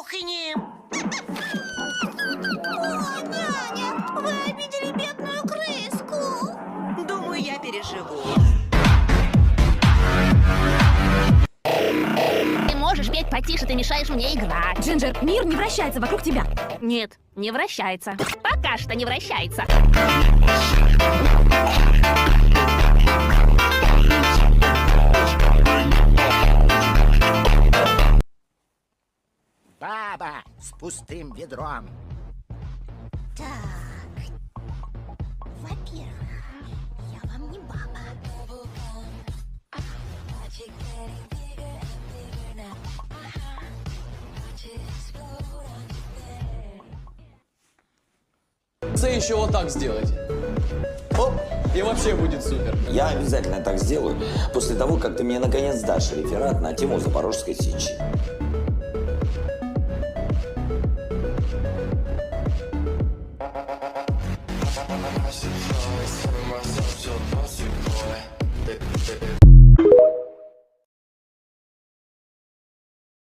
кухни. О, няня, вы обидели бедную крыску. Думаю, я переживу. Ты можешь петь потише, ты мешаешь мне играть. Джинджер, мир не вращается вокруг тебя. Нет, не вращается. Пока что не вращается. Баба с пустым ведром. Так, во-первых, я вам не баба. Еще вот так сделать. Оп, и вообще будет супер. Я обязательно так сделаю, после того, как ты мне наконец дашь реферат на тему Запорожской Сечи. Myself, so myself, so bossy boy.